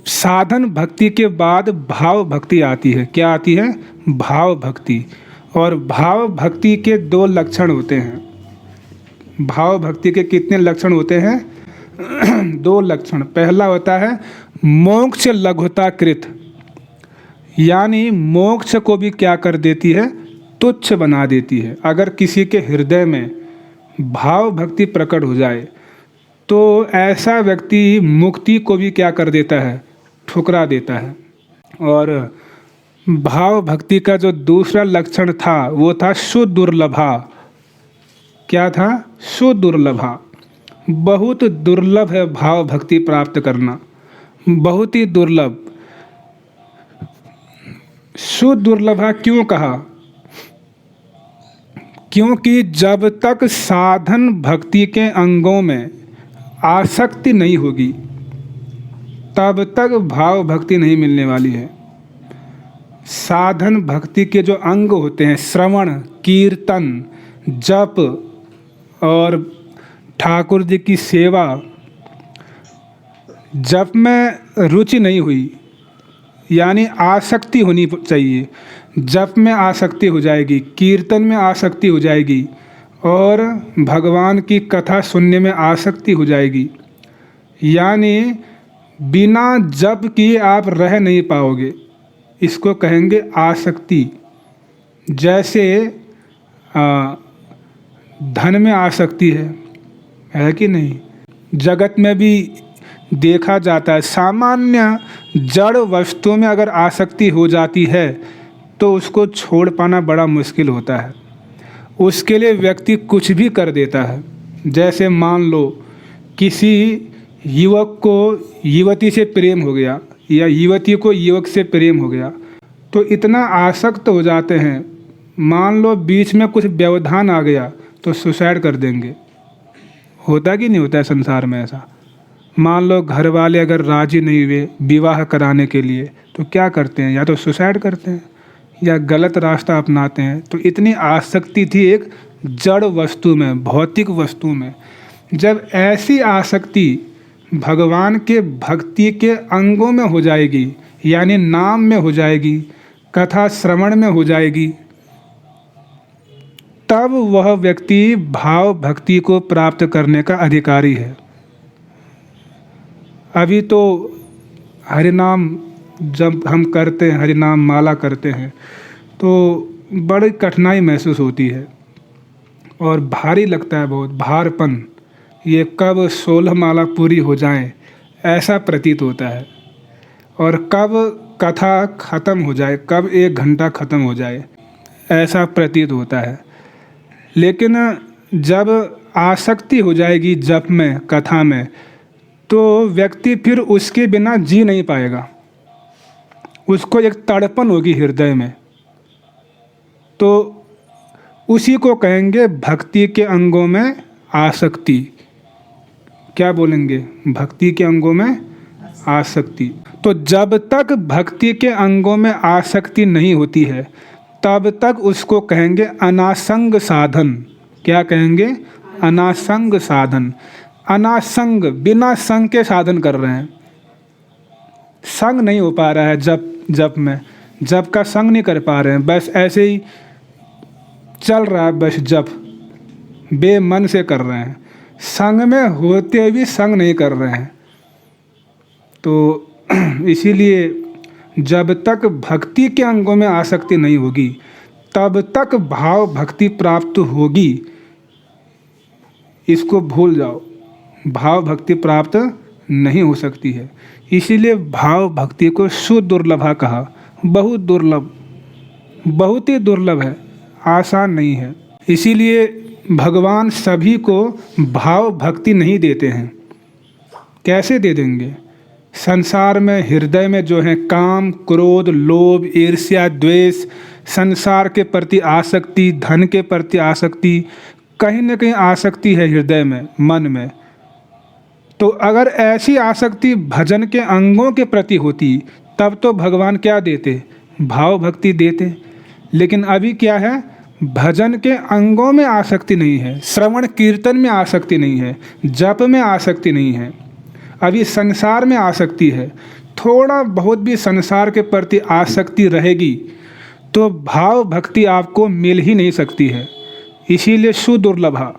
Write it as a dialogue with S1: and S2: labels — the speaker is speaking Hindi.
S1: साधन भक्ति के बाद भाव भक्ति आती है। क्या आती है? भाव भक्ति। और भाव भक्ति के दो लक्षण होते हैं। भाव भक्ति के कितने लक्षण होते हैं? दो लक्षण। पहला होता है मोक्ष लघुता कृत, यानी मोक्ष को भी क्या कर देती है? तुच्छ बना देती है। अगर किसी के हृदय में भाव भक्ति प्रकट हो जाए तो ऐसा व्यक्ति मुक्ति को भी क्या कर देता है? ठुकरा देता है। और भाव भक्ति का जो दूसरा लक्षण था वो था सुदुर्लभा। क्या था? सुदुर्लभा। बहुत दुर्लभ है भाव भक्ति प्राप्त करना, बहुत ही दुर्लभ। सुदुर्लभा क्यों कहा? क्योंकि जब तक साधन भक्ति के अंगों में आसक्ति नहीं होगी तब तक भाव भक्ति नहीं मिलने वाली है। साधन भक्ति के जो अंग होते हैं, श्रवण, कीर्तन, जप और ठाकुर जी की सेवा, जप में रुचि नहीं हुई, यानी आसक्ति होनी चाहिए। जप में आसक्ति हो जाएगी, कीर्तन में आसक्ति हो जाएगी और भगवान की कथा सुनने में आसक्ति हो जाएगी। यानी बिना जप किए आप रह नहीं पाओगे। इसको कहेंगे आसक्ति। जैसे धन में आसक्ति है कि नहीं? जगत में भी देखा जाता है, सामान्य जड़ वस्तुओं में अगर आसक्ति हो जाती है तो उसको छोड़ पाना बड़ा मुश्किल होता है। उसके लिए व्यक्ति कुछ भी कर देता है। जैसे मान लो किसी युवक को युवती से प्रेम हो गया या युवती को युवक से प्रेम हो गया तो इतना आसक्त हो जाते हैं, मान लो बीच में कुछ व्यवधान आ गया तो सुसाइड कर देंगे। होता कि नहीं होता है संसार में ऐसा? मान लो घर वाले अगर राजी नहीं हुए विवाह कराने के लिए तो क्या करते हैं? या तो सुसाइड करते हैं या गलत रास्ता अपनाते हैं। तो इतनी आसक्ति थी एक जड़ वस्तु में, भौतिक वस्तु में। जब ऐसी आसक्ति भगवान के भक्ति के अंगों में हो जाएगी, यानी नाम में हो जाएगी, कथा श्रवण में हो जाएगी, तब वह व्यक्ति भाव भक्ति को प्राप्त करने का अधिकारी है। अभी तो हरिनाम जब हम करते हैं, हरिनाम माला करते हैं तो बड़ी कठिनाई महसूस होती है और भारी लगता है, बहुत भारपन। ये कब 16 माला पूरी हो जाएं ऐसा प्रतीत होता है, और कब कथा ख़त्म हो जाए, कब 1 घंटा ख़त्म हो जाए ऐसा प्रतीत होता है। लेकिन जब आसक्ति हो जाएगी जप में, कथा में, तो व्यक्ति फिर उसके बिना जी नहीं पाएगा। उसको एक तड़पन होगी हृदय में। तो उसी को कहेंगे भक्ति के अंगों में आसक्ति। क्या बोलेंगे? भक्ति के अंगों में आसक्ति। तो जब तक भक्ति के अंगों में आसक्ति नहीं होती है तब तक उसको कहेंगे अनासंग साधन। क्या कहेंगे? अनासंग साधन। अनासंग, बिना संग के साधन कर रहे हैं। संग नहीं हो पा रहा है जप में, जप का संग नहीं कर पा रहे हैं, बस ऐसे ही चल रहा है, बस जप बेमन से कर रहे हैं, संग में होते भी संग नहीं कर रहे हैं। तो इसीलिए जब तक भक्ति के अंगों में आसक्ति नहीं होगी तब तक भाव भक्ति प्राप्त होगी। इसको भूल जाओ, भाव भक्ति प्राप्त नहीं हो सकती है। इसीलिए भाव भक्ति को सुदुर्लभा कहा। बहुत दुर्लभ, बहुत ही दुर्लभ है, आसान नहीं है। इसीलिए भगवान सभी को भाव भक्ति नहीं देते हैं। कैसे दे देंगे? संसार में, हृदय में जो है काम, क्रोध, लोभ, ईर्ष्या, द्वेष, संसार के प्रति आसक्ति, धन के प्रति आसक्ति, कहीं न कहीं आसक्ति है हृदय में, मन में। तो अगर ऐसी आसक्ति भजन के अंगों के प्रति होती तब तो भगवान क्या देते? भाव भक्ति देते। लेकिन अभी क्या है? भजन के अंगों में आसक्ति नहीं है, श्रवण कीर्तन में आसक्ति नहीं है, जप में आसक्ति नहीं है, अभी संसार में आसक्ति है। थोड़ा बहुत भी संसार के प्रति आसक्ति रहेगी तो भाव भक्ति आपको मिल ही नहीं सकती है। इसीलिए सुदुर्लभा